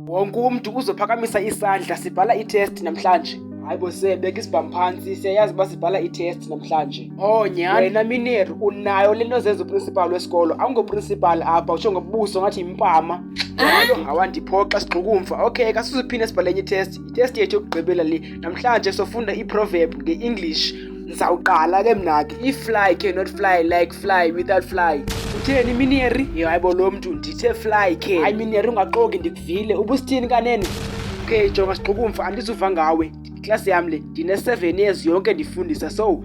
Wonke umuntu uzophakamisa isandla, sibhala i-test namhlanje. Hayi bo beka isibhamu phansi, siyayazi uba sibhala i-test namhlanje. Oh nyani, wena Mineri unayo le nto zenza uprinsipali wesikolo. Awungoprinsipali apha, utsho ngobuso ngathi yimpama. Awandiphoxa sigxukumva. Okay, kasuziphinde sibhale enye itest. Itest yethu yokugqibela le. Namhlanje sofunda i-proverb nge-English. Ndizawuqala ke mna ke. I-fly cannot fly like fly without fly. Utheni Mineri? Hayi bo lo mntu ndithe fly ke. Hayi Mineri ungaxoki ndikuvile. Ubusithini kanene? Okay, jonga sigxukumva, andizuva ngawe. Iklasi yam le ndine-7 years yonke ndifundisa, so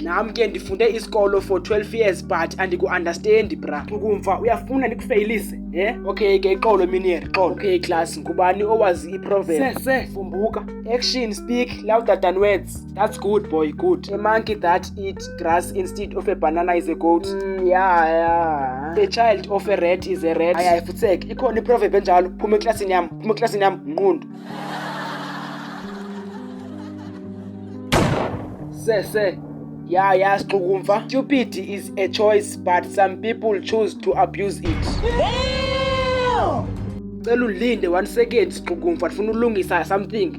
nam ke ndifunde isikolo for 12 years but andiku-understandi bra. Xukumva uyafuna ndikufeyilise? Okay ke xolo Mineri, xolo. Okay class, ngubani owazi i-proverb? Fumbuka. Action speak louder than words. That's good boy, good. A monkey that eats grass instead of a banana is a goat. Yeah. The child of a rat is a rat. Hayi futheke, ikhona i-proverb enjalo. Phuma eklasini yam, nqundu. Yeah, Xukumva. Stupid is a choice, but some people choose to abuse it. Cela ulinde 1 second Xukumva, ndifuna ulungisa something.